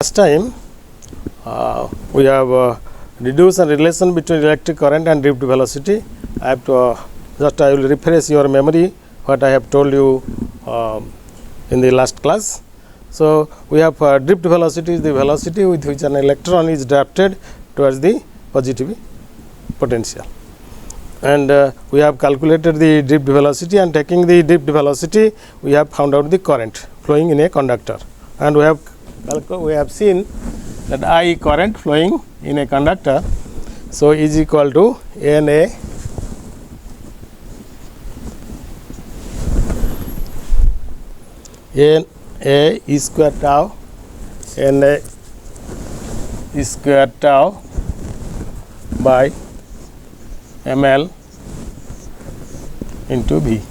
Last time we have deduced a relation between electric current and drift velocity. I have to I will refresh your memory what I have told you in the last class. So we have drift velocity is the velocity with which an electron is drafted towards the positive potential, and we have calculated the drift velocity, and taking the drift velocity we have found out the current flowing in a conductor, and we have seen that I current flowing in a conductor, so is equal to NA E square tau NA square tau by ml into V.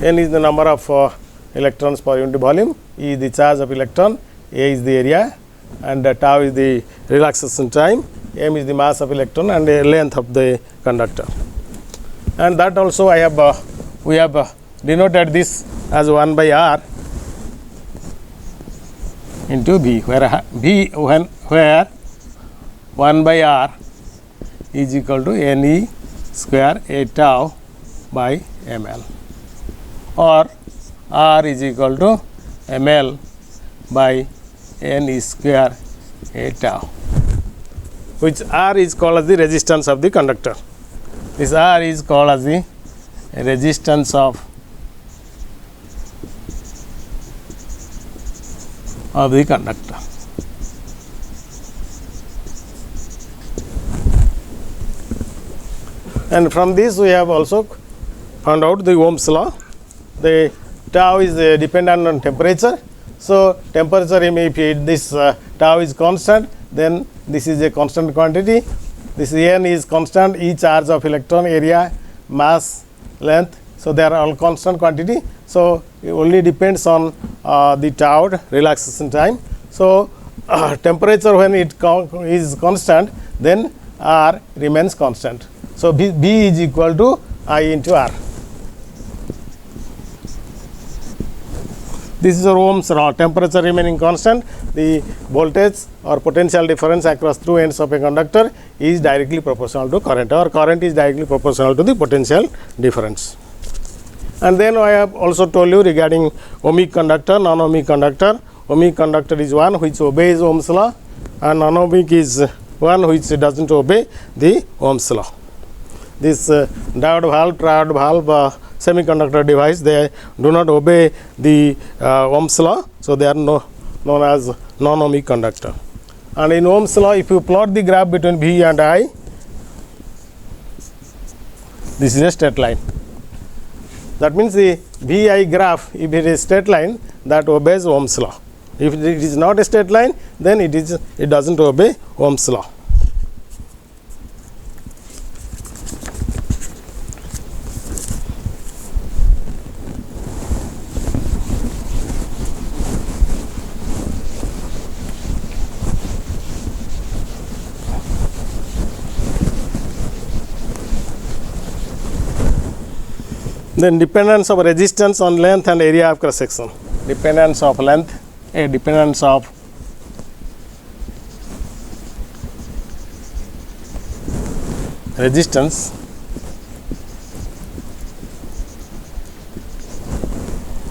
N is the number of electrons per unit volume, E is the charge of electron, A is the area, and tau is the relaxation time, m is the mass of electron, and the length of the conductor. And that also we have denoted this as 1 by r into V, where where 1 by r is equal to Ne square A tau by ml, or r is equal to ml by N square A tau, which r is called as the resistance of the conductor. This r is called as the resistance of the conductor. And from this we have also found out the Ohm's law. The tau is dependent on temperature. So temperature, if this tau is constant, then this is a constant quantity. This N is constant, E charge of electron, area, mass, length. So they are all constant quantity. So it only depends on the tau relaxation time. So temperature, when it is constant, then R remains constant. So B is equal to I into R. This is Ohm's law. Temperature remaining constant, the voltage or potential difference across through ends of a conductor is directly proportional to current, or current is directly proportional to the potential difference. And then I have also told you regarding ohmic conductor, non-ohmic conductor. Ohmic conductor is one which obeys Ohm's law, and non-ohmic is one which does not obey the Ohm's law. This diode valve, triode valve, semiconductor device, they do not obey the Ohm's law, so they are known as non-ohmic conductor. And in Ohm's law, if you plot the graph between V and I, this is a straight line. That means the VI graph, if it is straight line, that obeys Ohm's law. If it is not a straight line, then it does not obey Ohm's law. Then dependence of resistance on length and area of cross section. Dependence of length, dependence of resistance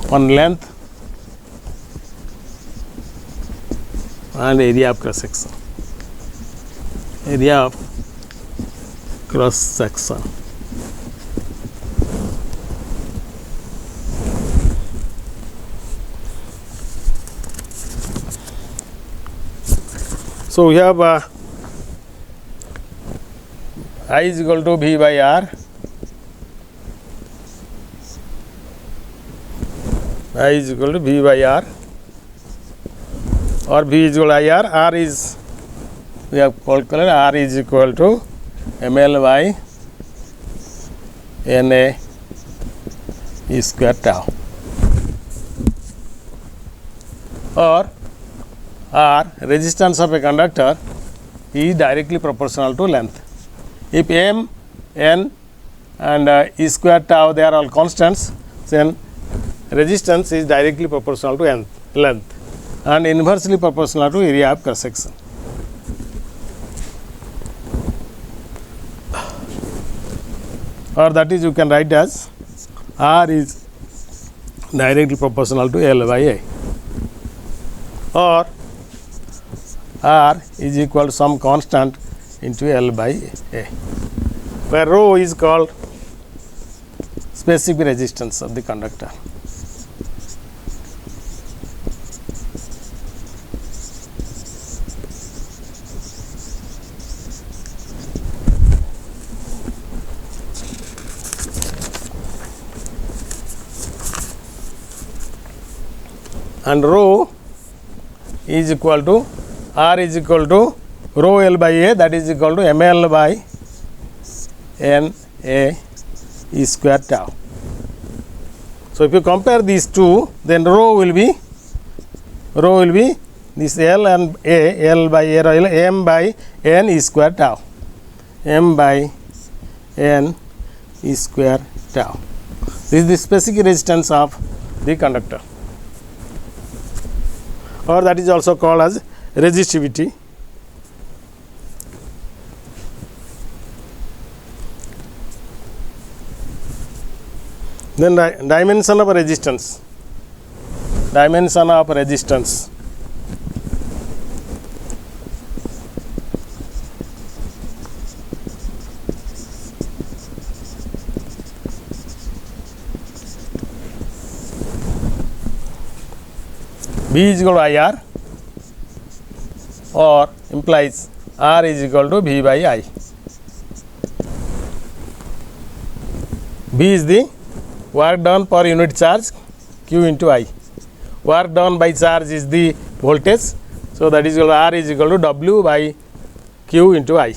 on length and area of cross section. Area of cross section. So we have I is equal to V by R. I is equal to V by R, or V is equal to IR. R is, we have calculated R is equal to ml by Na square tau, or R, resistance of a conductor, is directly proportional to length. If m, n and e square tau, they are all constants, then resistance is directly proportional to length and inversely proportional to area of cross section. Or that is, you can write as R is directly proportional to L by A, or R is equal to some constant into L by A, where rho is called specific resistance of the conductor. And rho is equal to R is equal to rho L by A, that is equal to ml by n A E square tau. So if you compare these two, then rho will be this L and A, L by A, m by n E square tau, m by n E square tau. This is the specific resistance of the conductor, or that is also called as resistivity. Then dimension of resistance. Dimension of resistance. B is equal to IR, or implies R is equal to V by I. B is the work done per unit charge, Q into I. Work done by charge is the voltage, so that is equal to R is equal to W by Q into I.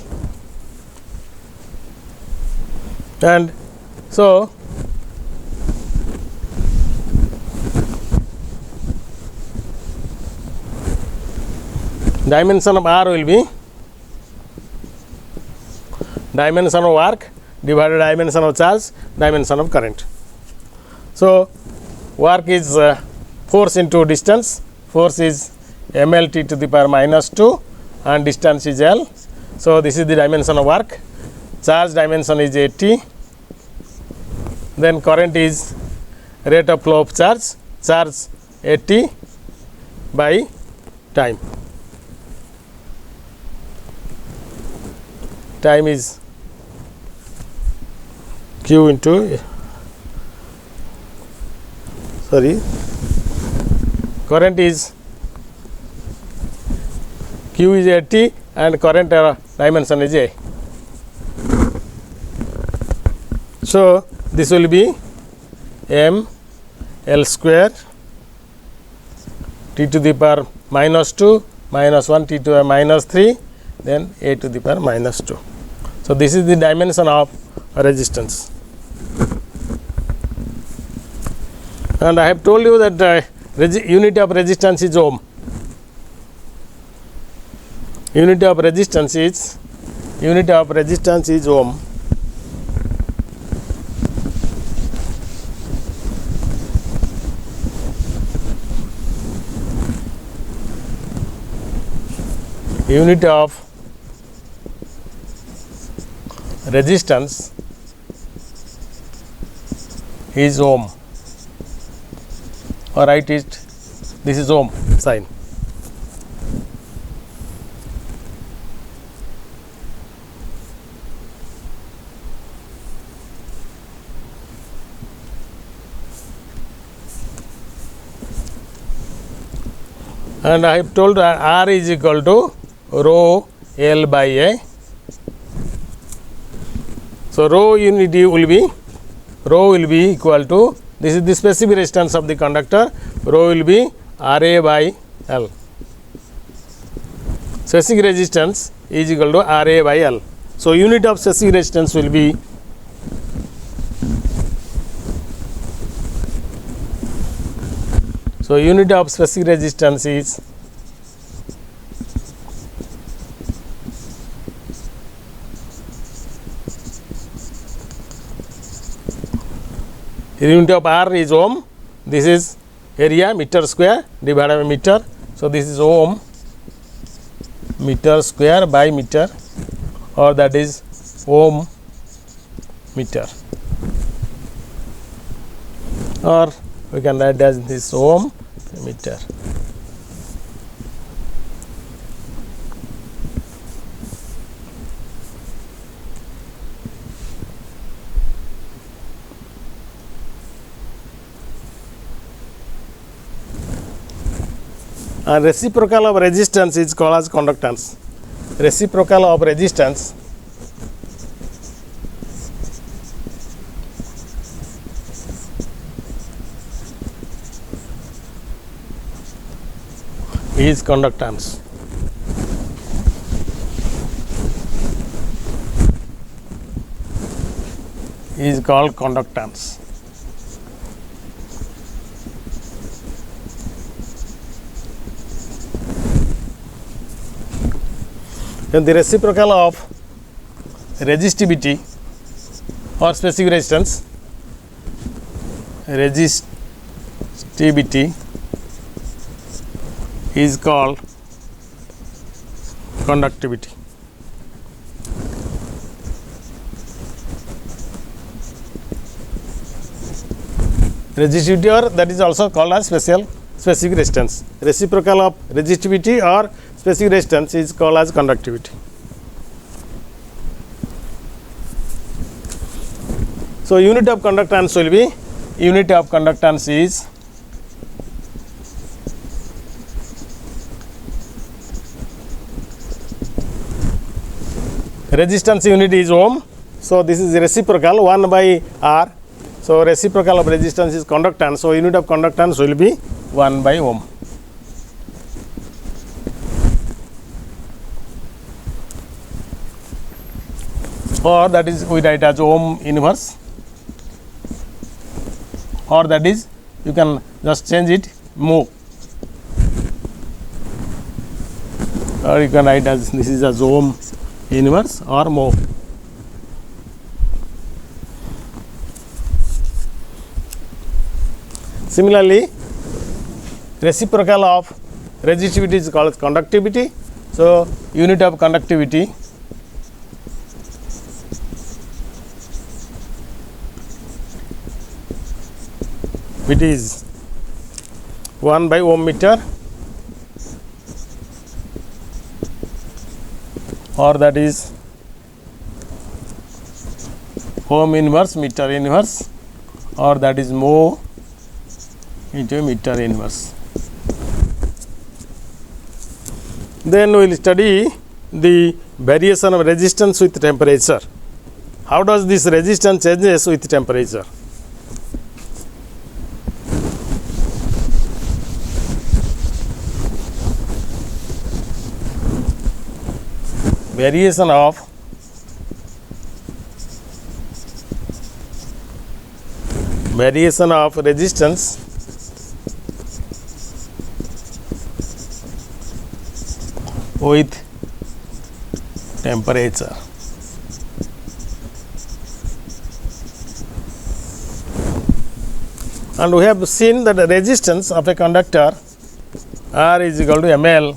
And so dimension of R will be dimension of work divided dimension of charge, dimension of current. So work is force into distance. Force is mlt to the power minus 2 and distance is L. So this is the dimension of work. Charge dimension is AT. Then current is rate of flow of charge. Charge AT by time. Time is Q into current is Q is AT and current dimension is A. So this will be m L square T to the power minus 2 minus 1 T to the power minus 3, then A to the power minus 2. So this is the dimension of resistance. And I have told you that unit of resistance is ohm. Unit of resistance is ohm. Unit of resistance is ohm, or write it, this is ohm sign. And I have told R is equal to rho L by A. So rho unity will be equal to, this is the specific resistance of the conductor, rho will be RA by L. Specific resistance is equal to RA by L. So unit of specific resistance will be unit of specific resistance is unit of R is ohm, this is area meter square divided by meter. So, this is ohm meter square by meter, or that is ohm meter, or we can write as this ohm meter. And reciprocal of resistance is called as conductance. Reciprocal of resistance is conductance. Is called conductance. Then the reciprocal of resistivity or specific resistance, resistivity is called conductivity. Resistivity, or that is also called as specific resistance. Reciprocal of resistivity or specific resistance is called as conductivity. So, unit of conductance will be, unit of conductance is resistance unit is ohm. So, this is reciprocal 1 by R. So, reciprocal of resistance is conductance. So, unit of conductance will be 1 by ohm. Or that is we write as ohm inverse, or that is you can just change it mho, or you can write as this is as ohm inverse or mho. Similarly, reciprocal of resistivity is called conductivity. So, unit of conductivity it is 1 by ohm meter, or that is ohm inverse meter inverse, or that is mho into meter inverse. Then we will study the variation of resistance with temperature. How does this resistance changes with temperature? Variation of resistance with temperature. And we have seen that the resistance of a conductor R is equal to ml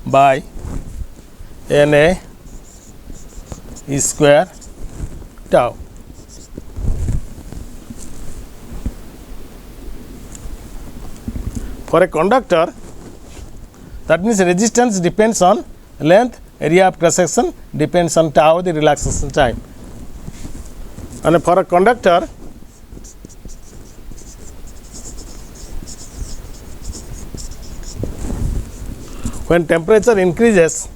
by Na is square tau. For a conductor, that means resistance depends on length, area of cross section depends on tau, the relaxation time. And for a conductor, when temperature increases,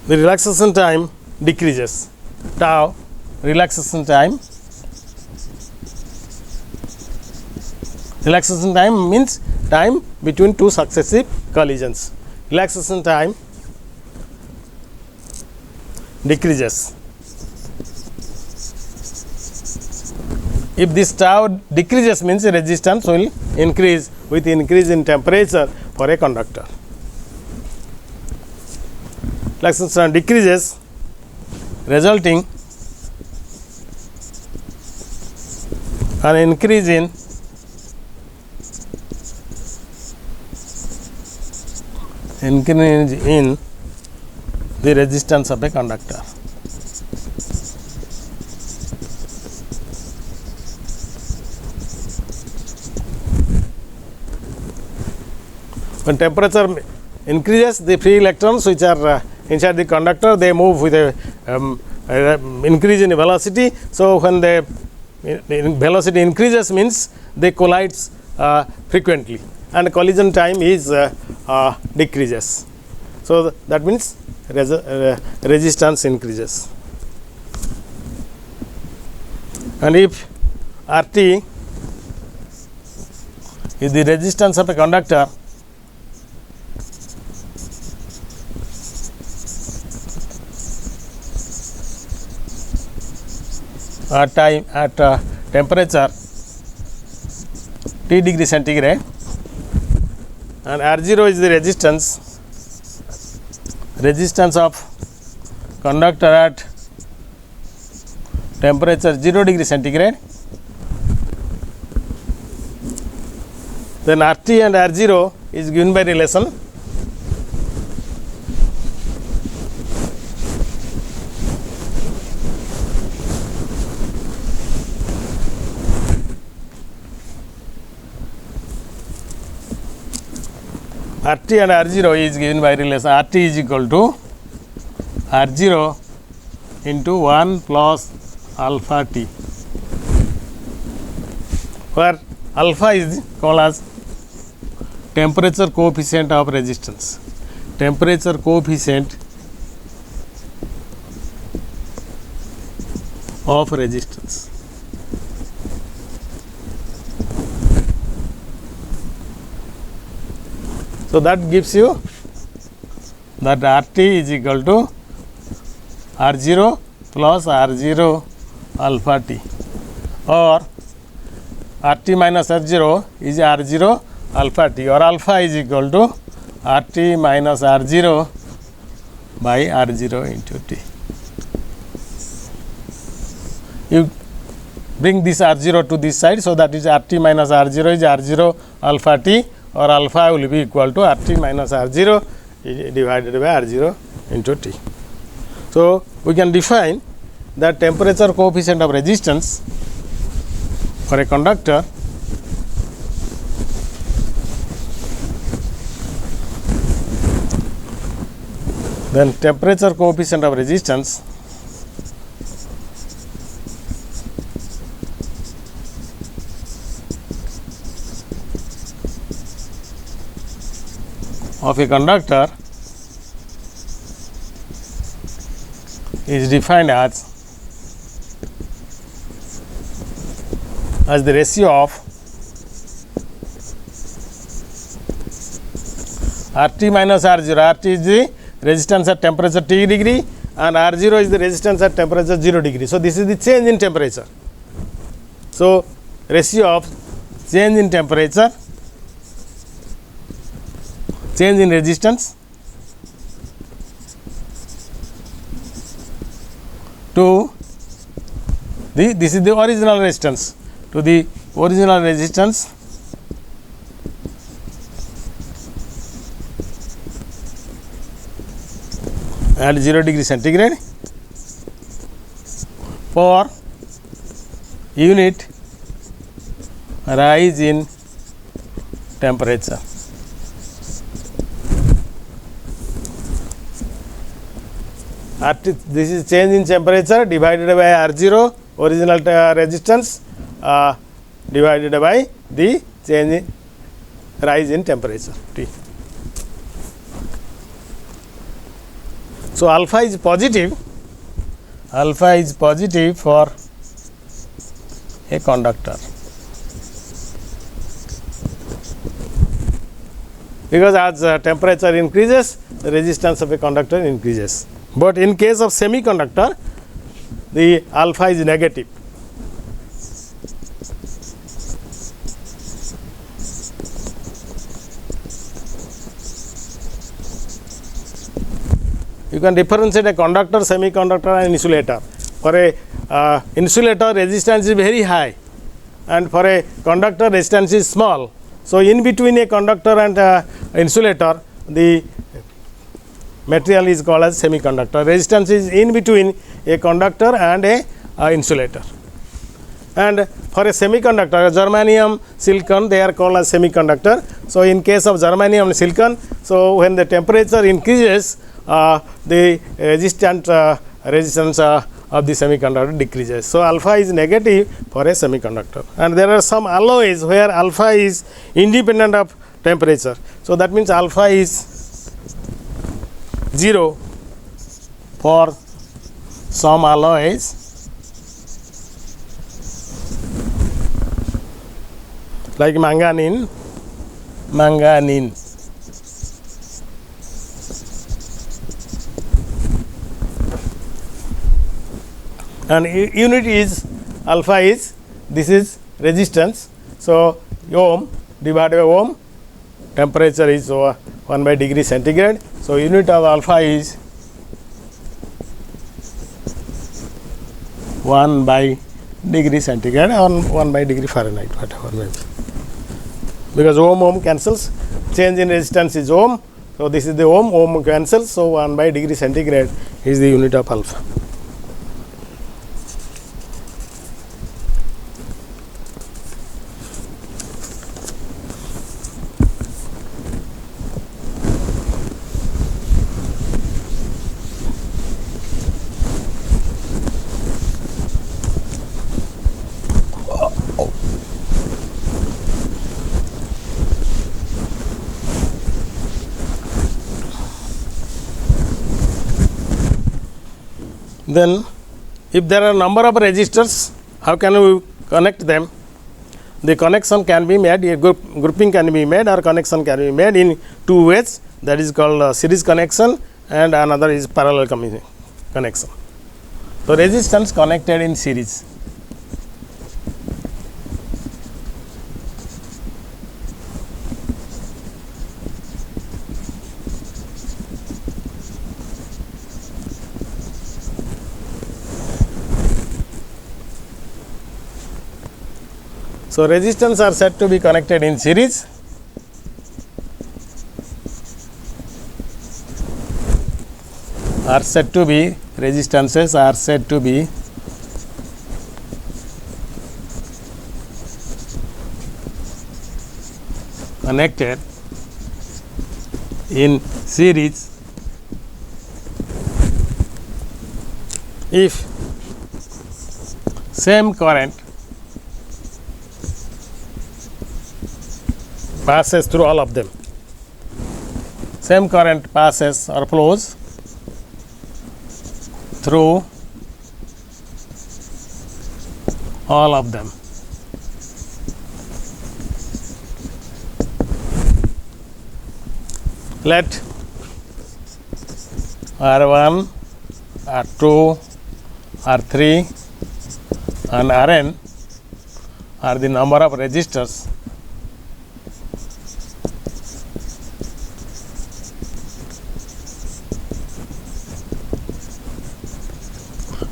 the relaxation time decreases. Tau relaxation time. Relaxation time means time between two successive collisions. Relaxation time decreases. If this tau decreases means resistance will increase with increase in temperature for a conductor. Resistance decreases resulting an increase in the resistance of a conductor. When temperature increases, the free electrons which are inside the conductor, they move with a increase in velocity. So when the velocity increases means they collide frequently, and collision time is decreases. So that means resistance increases. And if RT is the resistance of a conductor, at temperature T degree centigrade, and R0 is the resistance of conductor at temperature 0 degree centigrade, then RT and R0 is given by relation RT and R0 is given by relation RT is equal to R0 into 1 plus alpha T, where alpha is called as temperature coefficient of resistance. Temperature coefficient of resistance. So that gives you that RT is equal to R0 plus R0 alpha T, or RT minus R0 is R0 alpha T, or alpha is equal to RT minus R0 by R0 into T. You bring this R0 to this side, so that is RT minus R0 is R0 alpha T, or alpha will be equal to RT minus R0 divided by R0 into T. So we can define that temperature coefficient of resistance for a conductor then temperature coefficient of resistance of a conductor is defined as the ratio of RT minus R0. RT is the resistance at temperature T degree and R0 is the resistance at temperature 0 degree. So this is the change in temperature. So ratio of change in temperature, change in resistance to this is the original resistance to the original resistance at 0 degree centigrade for unit rise in temperature. This is change in temperature divided by R0 original resistance divided by the change in rise in temperature T. So alpha is positive for a conductor, because as temperature increases, the resistance of a conductor increases. But in case of semiconductor, the alpha is negative. you can differentiate a conductor, semiconductor and insulator. For a insulator, resistance is very high, and for a conductor, resistance is small. So, in between a conductor and insulator, the material is called as semiconductor. Resistance is in between a conductor and a insulator. And for a semiconductor, germanium, silicon, they are called as semiconductor. So, in case of germanium and silicon, so when the temperature increases, the resistance of the semiconductor decreases. So, alpha is negative for a semiconductor, and there are some alloys where alpha is independent of temperature. So, that means alpha is 0 for some alloys like manganese. And unit is alpha is, this is resistance. So, ohm divided by ohm, temperature is 1 by degree centigrade. So, unit of alpha is 1 by degree centigrade or 1 by degree Fahrenheit, whatever may be. Because ohm cancels, change in resistance is ohm. So, this is the ohm cancels. So, 1 by degree centigrade is the unit of alpha. Then, if there are number of resistors, how can we connect them? The connection can be made, a grouping can be made, or connection can be made in two ways. That is called series connection, and another is parallel connection. So, resistance connected in series. So, resistance are said to be connected in series. Resistances are said to be connected in series if same current passes through all of them. Same current passes or flows through all of them. Let R1, R2, R3 and Rn are the number of resistors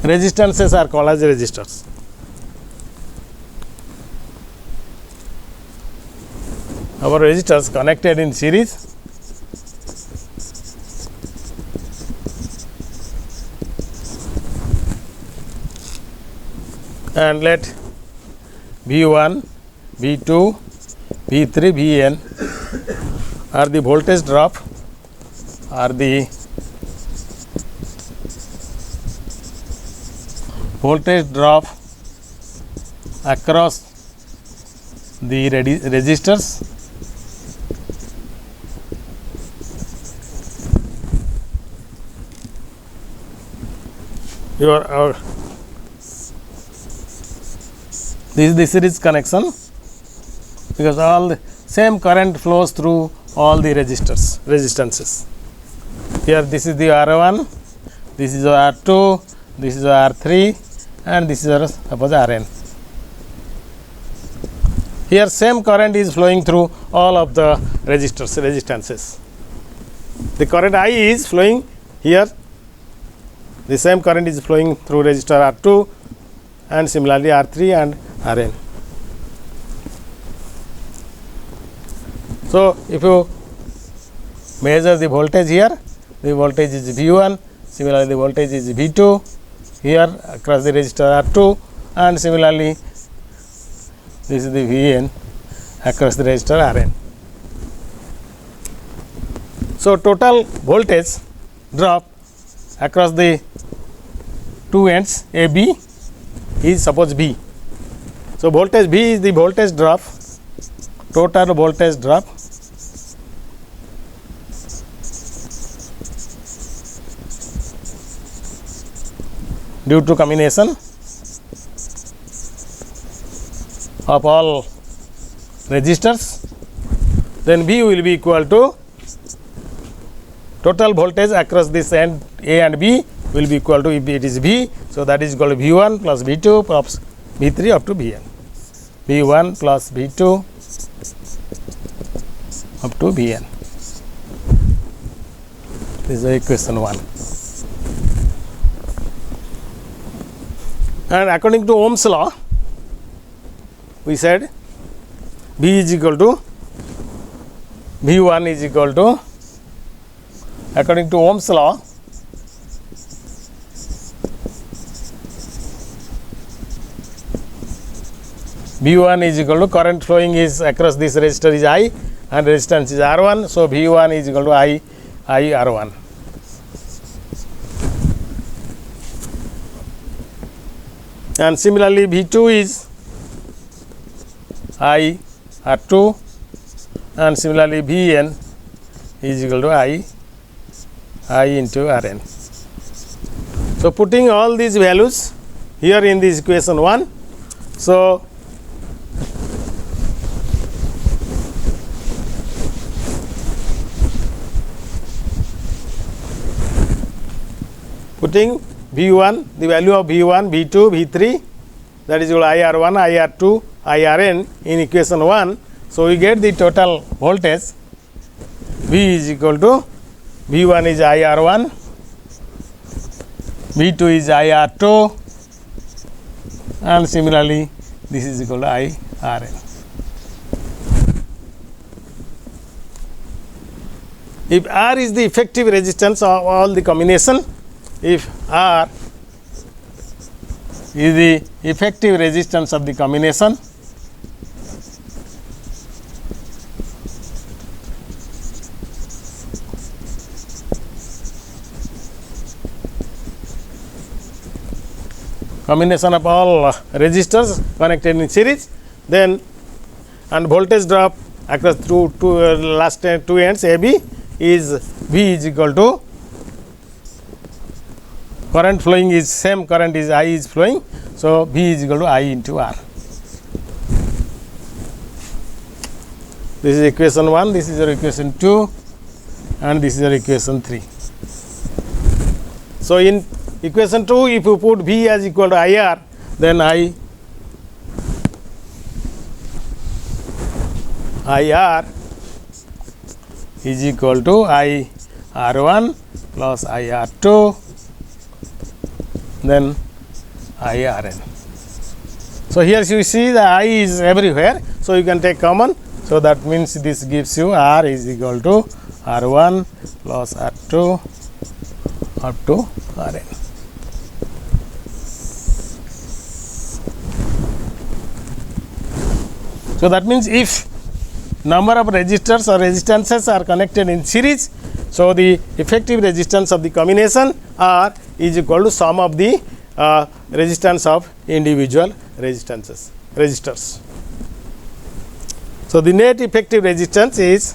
resistances are called as resistors. Our resistors connected in series and let V1, V2, V3, Vn are the voltage drop across the resistors. This is the series connection because all the same current flows through all the resistances. Here this is the R1, this is R2, this is R3 and this is suppose Rn. Here same current is flowing through all of the resistances. The current I is flowing here the same current is flowing through resistor R2 and similarly R3 and Rn. So, if you measure the voltage here, the voltage is V1, similarly the voltage is V2 here across the resistor R2, and similarly this is the Vn across the resistor Rn. So, total voltage drop across the two ends AB is suppose V. So, voltage V is the voltage drop, total voltage drop due to combination of all resistors. Then V will be equal to total voltage across this end A and B will be equal to, if it is V, so that is equal to V1 plus V2 plus V3 up to Vn. V1 plus V2 up to Vn. This is equation 1. And according to Ohm's law, we said V is equal to V1 is equal to, according to Ohm's law, V1 is equal to current flowing is across this resistor is I and resistance is R1. So, V1 is equal to I R1. And similarly, V2 is I R2 and similarly Vn is equal to I into Rn. So, putting all these values here in this equation 1. So, putting V1, the value of V1, V2, V3, that is equal to IR1, IR2, IRN in equation 1. So, we get the total voltage V is equal to V1 is IR1, V2 is IR2 and similarly this is equal to IRN. If R is the effective resistance of all the combination, if R is the effective resistance of the combination, combination of all resistors connected in series, then and voltage drop across through last two ends AB is V is equal to current flowing is same current is I is flowing. So, V is equal to I into R. This is equation 1, this is your equation 2 and this is your equation 3. So, in equation 2 if you put V as equal to IR, then IR is equal to IR1 plus IR2 then IRN. So, here you see the I is everywhere. So, you can take common. So, that means this gives you R is equal to R1 plus R2 up to Rn. So, that means if number of resistors or resistances are connected in series, so the effective resistance of the combination R is equal to sum of the resistance of individual resistors. So, the net effective resistance is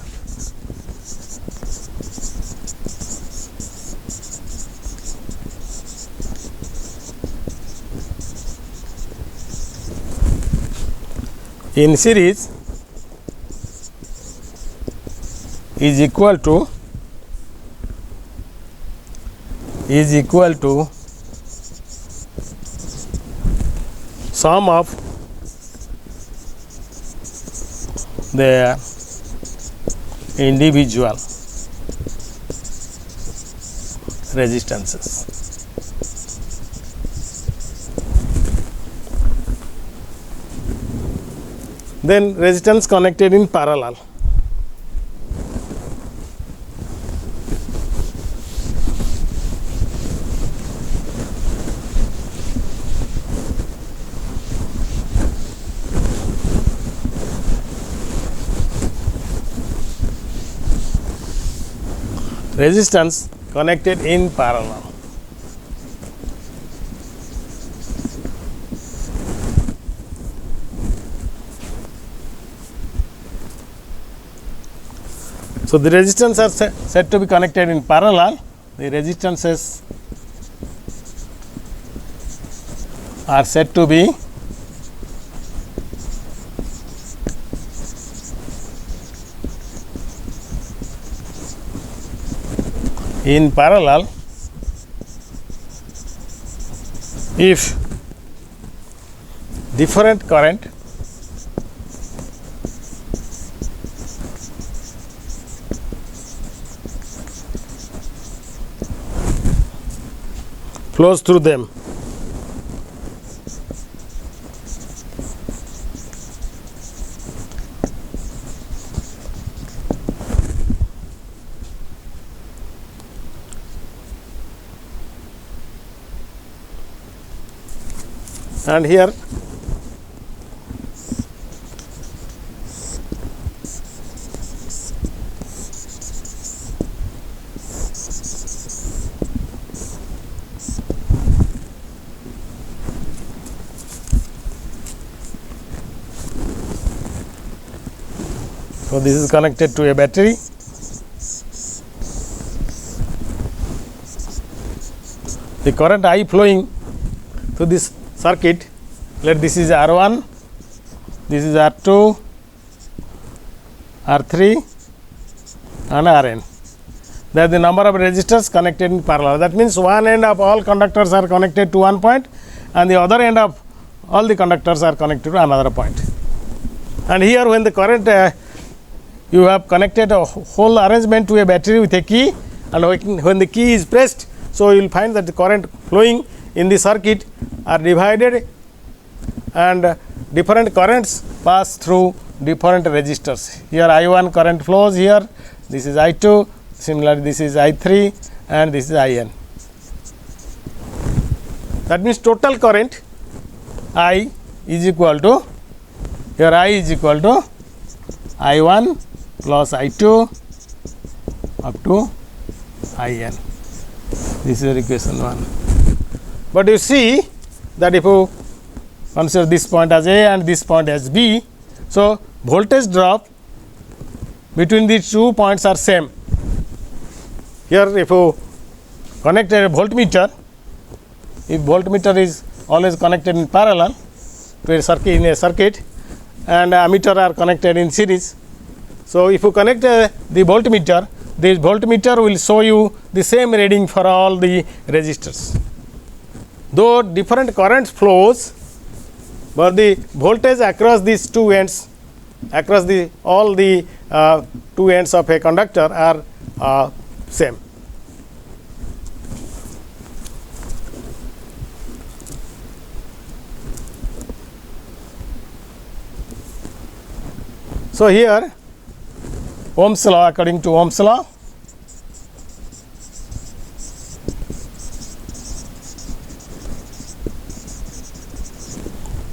in series is equal to sum of their individual resistances. Then resistance connected in parallel. Resistance connected in parallel. So the resistance are said to be connected in parallel. The resistances are said to be in parallel if different current flows through them. And here so this is connected to a battery. The current I flowing through this circuit, let this is R1, this is R2, R3 and Rn. That is the number of resistors connected in parallel. That means one end of all conductors are connected to one point and the other end of all the conductors are connected to another point. And here when the current you have connected a whole arrangement to a battery with a key, and when the key is pressed, so you will find that the current flowing in the circuit are divided and different currents pass through different resistors. Here I1 current flows here, this is I2, similarly this is I3 and this is IN. That means total current I is equal to, here I is equal to I1 plus I2 up to IN. This is equation 1. But you see that if you consider this point as A and this point as B, so voltage drop between these 2 points are same. Here if you connect a voltmeter, if voltmeter is always connected in parallel to a circuit, in a circuit, and ammeter are connected in series. So if you connect the voltmeter, this voltmeter will show you the same reading for all the resistors. Though different currents flows, but the voltage across these two ends, across all the two ends of a conductor are same. So here Ohm's law, according to Ohm's law,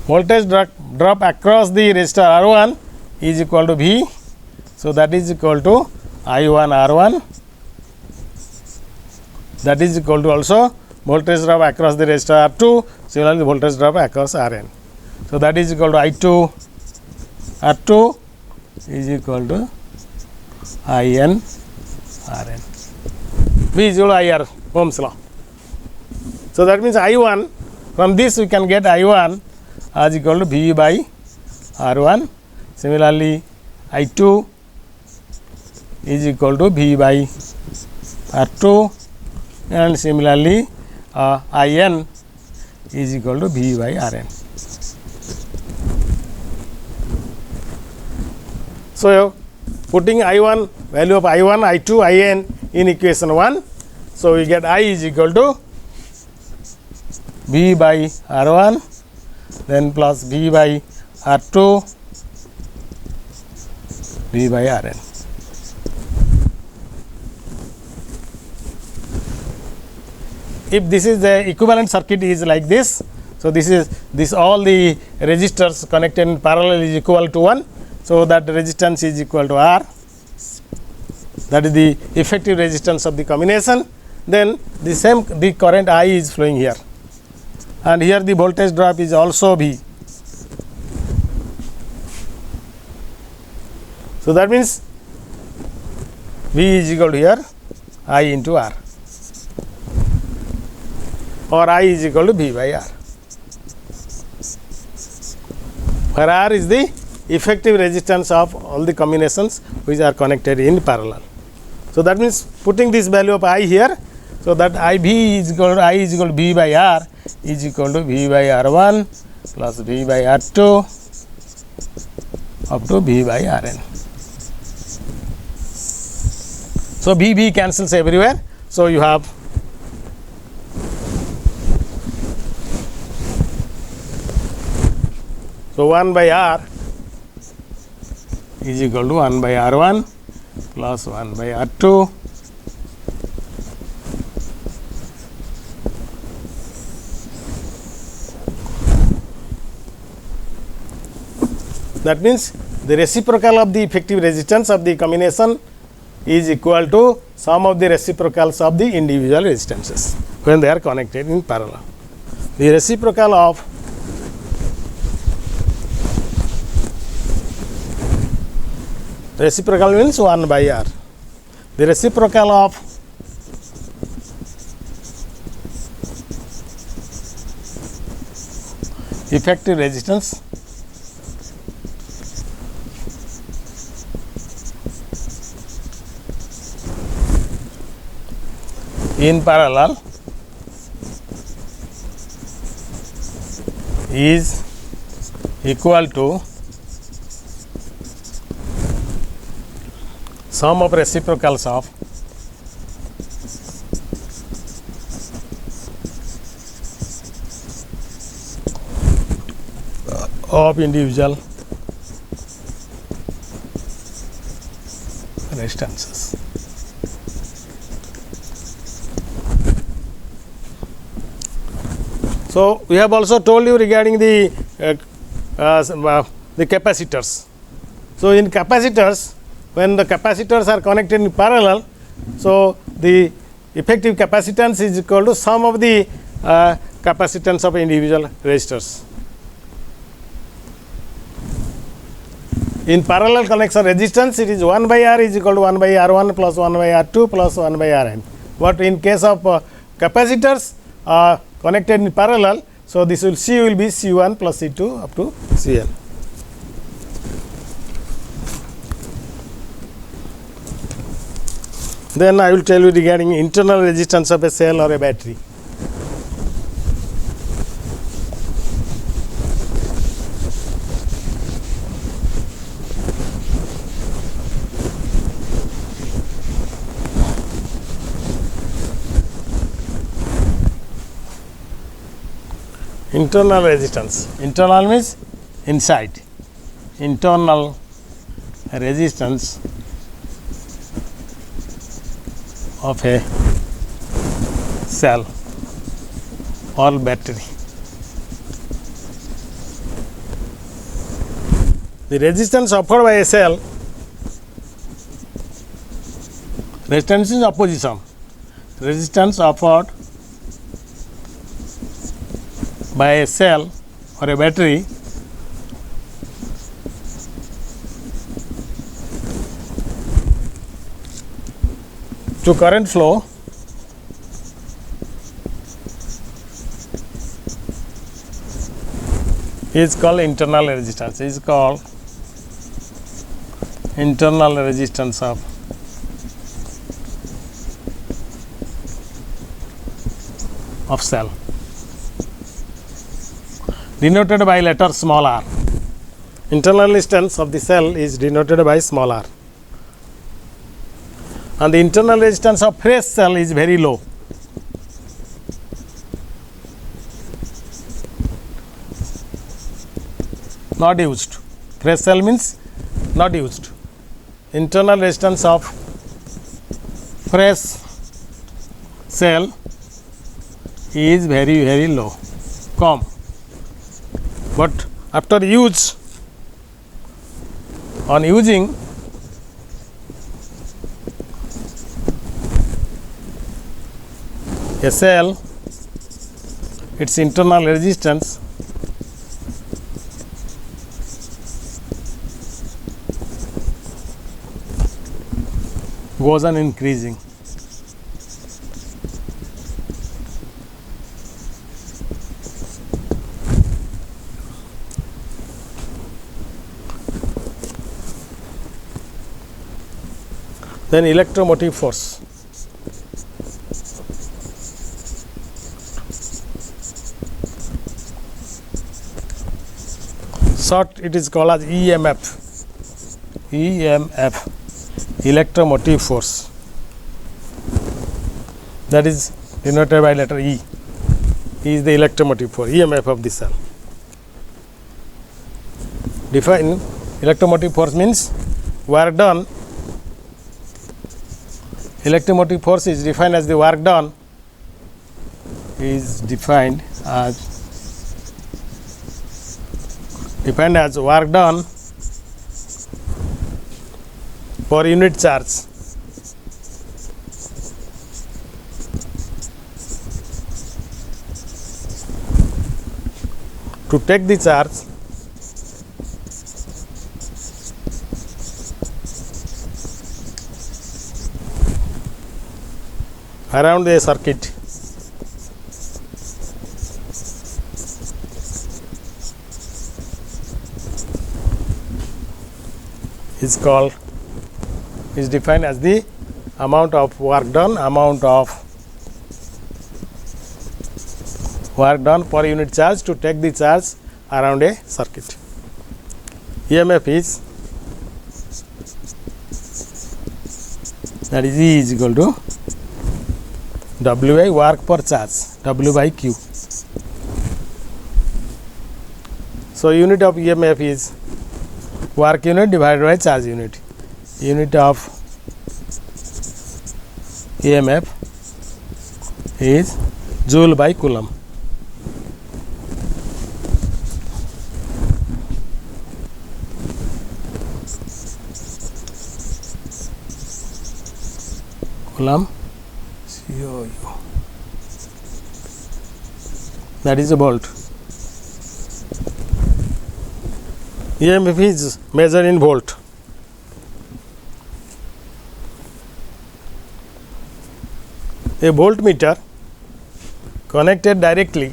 voltage drop across the resistor R1 is equal to V. So that is equal to I1 R1. That is equal to also voltage drop across the resistor R2. Similarly, voltage drop across Rn. So that is equal to I2 R2 is equal to IN Rn. V is equal to IR, Ohm's law. So that means I1, from this we can get I1 as equal to V by R1. Similarly, I2 is equal to V by R2, and similarly IN is equal to V by Rn. So putting I1, value of I1, I2, IN in equation 1, so we get I is equal to V by R1, then plus V by R2 V by Rn. If this is the equivalent circuit is like this, so this all the resistors connected in parallel is equal to 1, so that resistance is equal to R, that is the effective resistance of the combination. Then the current I is flowing here, and here the voltage drop is also V. So that means V is equal to here I into R, or I is equal to V by R, where R is the effective resistance of all the combinations which are connected in parallel. So that means putting this value of I here, so that I is equal to V by R is equal to V by R1 plus V by R2 up to V by Rn. So V cancels everywhere. So you have so 1 by R is equal to 1 by R1 plus 1 by R2 that means the reciprocal of the effective resistance of the combination is equal to sum of the reciprocals of the individual resistances when they are connected in parallel. The reciprocal of reciprocal means 1 by R. The reciprocal of effective resistance in parallel is equal to sum of reciprocals of individual resistances. So we have also told you regarding the capacitors. So in capacitors, when the capacitors are connected in parallel, so the effective capacitance is equal to sum of the capacitance of individual resistors. In parallel connection resistance, it is 1 by R is equal to 1 by R1 plus 1 by R2 plus 1 by Rn. But in case of capacitors connected in parallel, so this will C will be C1 plus C2 up to Cn. Then I will tell you regarding internal resistance of a cell or a battery. Internal resistance. Internal means inside. Internal resistance of a cell or battery. The resistance offered by a cell, resistance is opposition. Resistance offered by a cell or a battery to current flow is called internal resistance. Is called internal resistance of cell, denoted by letter small r. Internal resistance of the cell is denoted by small r, and the internal resistance of fresh cell is very low. Not used. Fresh cell means not used. internal resistance of fresh cell is very low, calm, but after use, on using a cell, its internal resistance goes on increasing. Then electromotive force. Short it is called as EMF. EMF, electromotive force, that is denoted by letter E. E is the electromotive force, EMF of the cell. Define electromotive force means work done. Electromotive force is defined as the work done work done per unit charge to take the charge around a circuit is defined as the amount of work done per unit charge to take the charge around a circuit. EMF is, that is E is equal to WI work per charge, W by Q. So unit of EMF is work unit divided by charge unit. Unit of EMF is joule by coulomb. Coulomb, COU. That is a volt. EMF is measured in volt. A voltmeter connected directly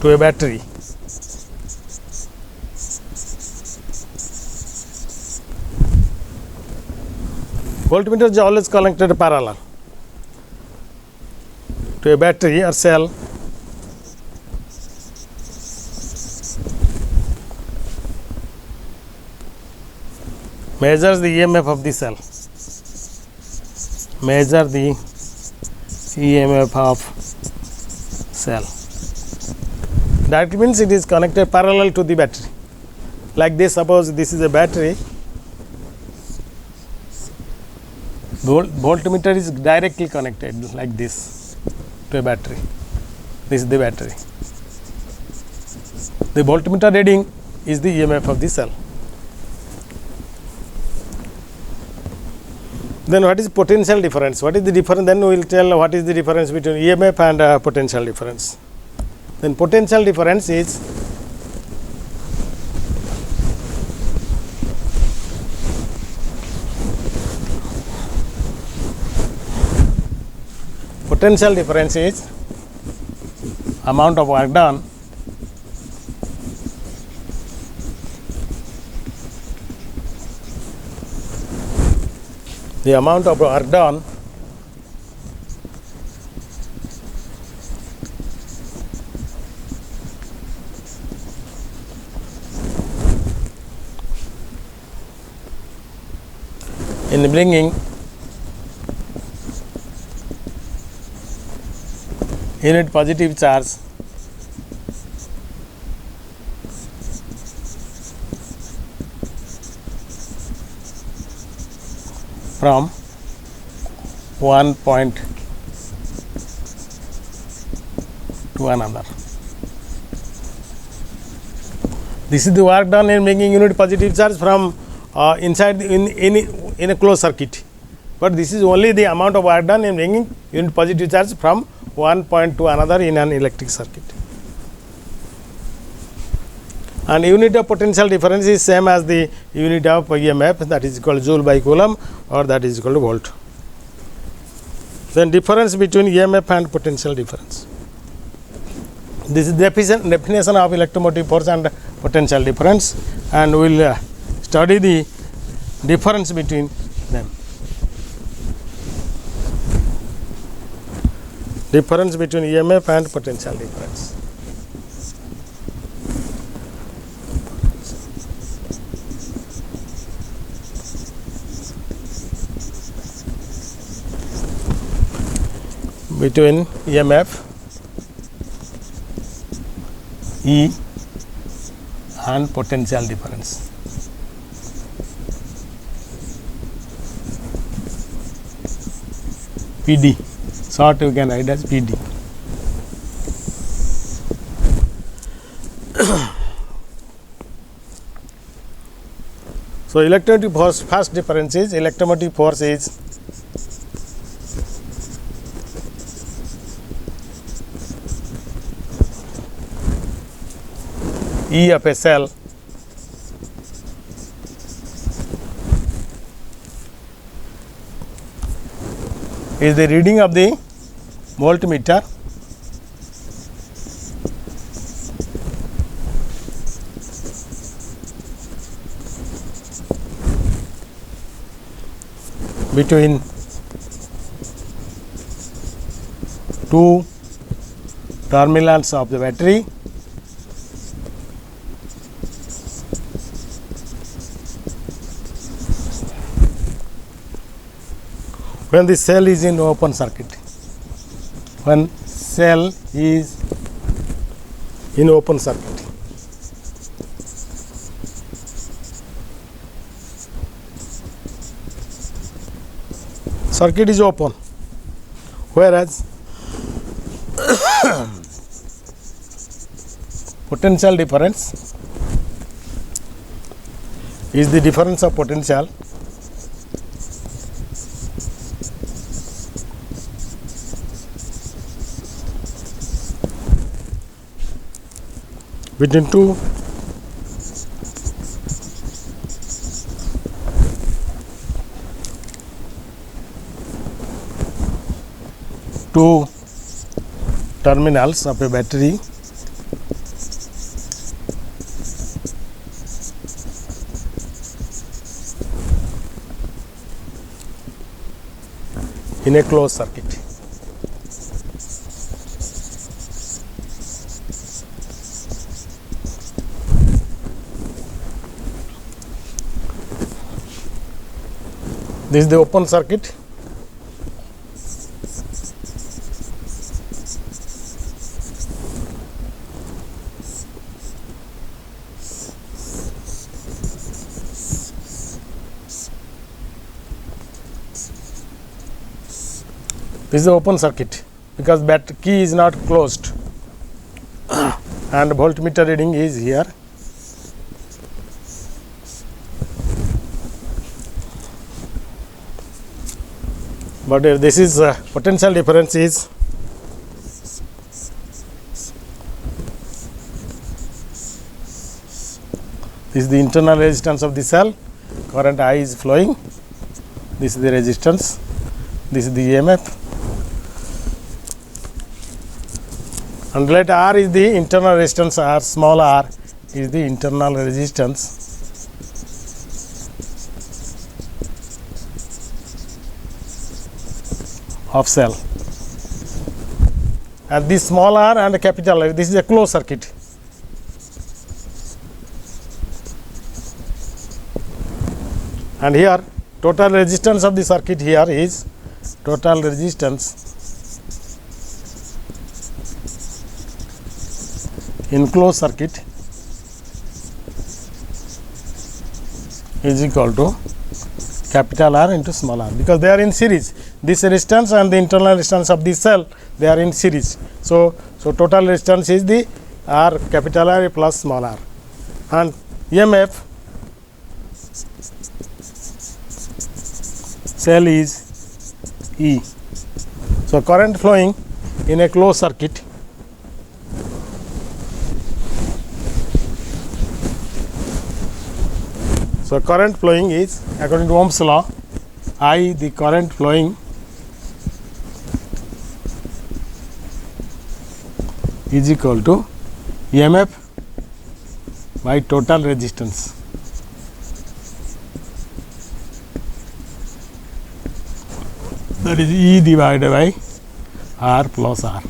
to a battery voltmeter is always connected parallel to a battery or cell. Measures the EMF of the cell. Measure the EMF of cell. That means it is connected parallel to the battery. Like this, suppose this is a battery. Voltmeter is directly connected like this to a battery. This is the battery. The voltmeter reading is the EMF of the cell. Then what is potential difference? What is the difference? Then we will tell what is the difference between EMF and potential difference. Then potential difference is amount of work done in bringing unit positive charge from one point to another. This is the work done in making unit positive charge from inside in a closed circuit. But this is only the amount of work done in bringing unit positive charge from one point to another in an electric circuit. And unit of potential difference is same as the unit of EMF, that is equal to joule by coulomb, or that is equal to volt. Then difference between EMF and potential difference. This is the definition of electromotive force and potential difference, and we will study the difference between them. Difference between EMF and potential difference. Between EMF E and potential difference. PD, short you can write as PD. So electromotive force, first difference is electromotive force is E of a cell is the reading of the voltmeter between two terminals of the battery when the cell is in open circuit. When cell is in open circuit. Circuit is open, whereas potential difference is the difference of potential between two terminals of a battery in a closed circuit. This is the open circuit. This is the open circuit because that key is not closed and voltmeter reading is here. But this is potential difference is this is the internal resistance of the cell, current I is flowing, this is the resistance, this is the EMF, and let R is the internal resistance, R small r is the internal resistance of cell, and this small r and capital R, this is a closed circuit. And here total resistance of the circuit here is total resistance in closed circuit is equal to capital R into small r, because they are in series. This resistance and the internal resistance of this cell, they are in series. So total resistance is the R, capital R plus small r, and EMF cell is E. So current flowing in a closed circuit So current flowing is, according to Ohm's law, I, the current flowing is equal to EMF by total resistance. That is E divided by R plus R,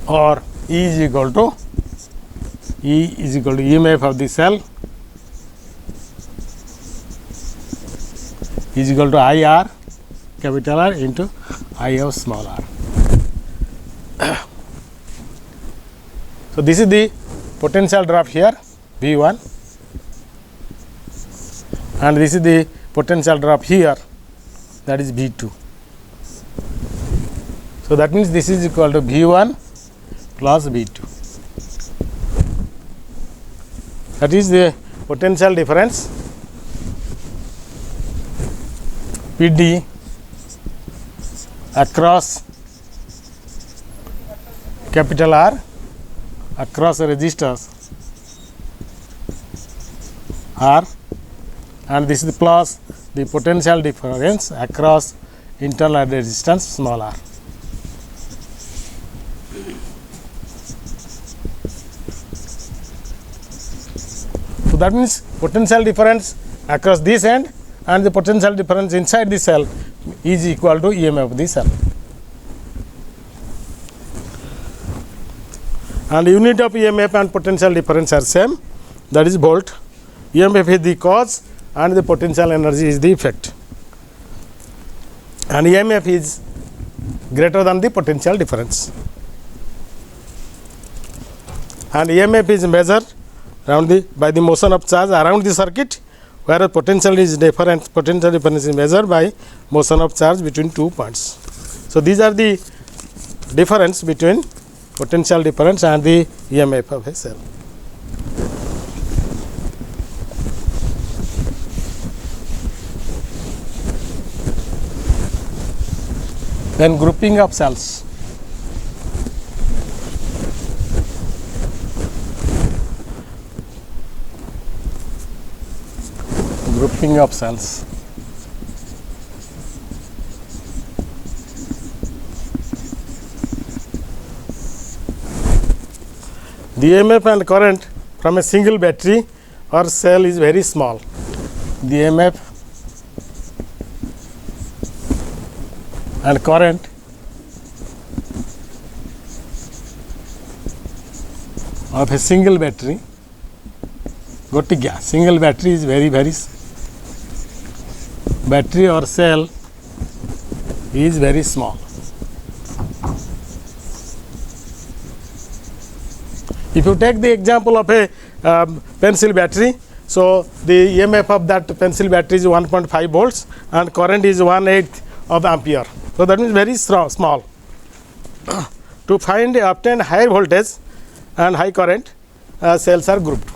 or E is equal to EMF of the cell is equal to IR capital R into I of small r. So this is the potential drop here V1, and this is the potential drop here, that is V2. So that means this is equal to V1 plus V2. That is the potential difference PD across capital R across resistors R, and this is plus the potential difference across internal resistance small r. So that means potential difference across this end and the potential difference inside the cell is equal to EMF of the cell. And unit of EMF and potential difference are same, that is volt. EMF is the cause and the potential energy is the effect. And EMF is greater than the potential difference. And EMF is measured by the motion of charge around the circuit, whereas potential is different. Potential difference is measured by motion of charge between 2 points. So these are the difference between potential difference and the EMF of a cell. Then grouping of cells. Grouping of cells. The EMF and current from a single battery or cell is very small. The EMF and current of a single battery, single battery is very battery or cell is very small. If you take the example of a pencil battery, so the EMF of that pencil battery is 1.5 volts and current is 1/8 of ampere. So that means very small. To obtain higher voltage and high current, cells are grouped.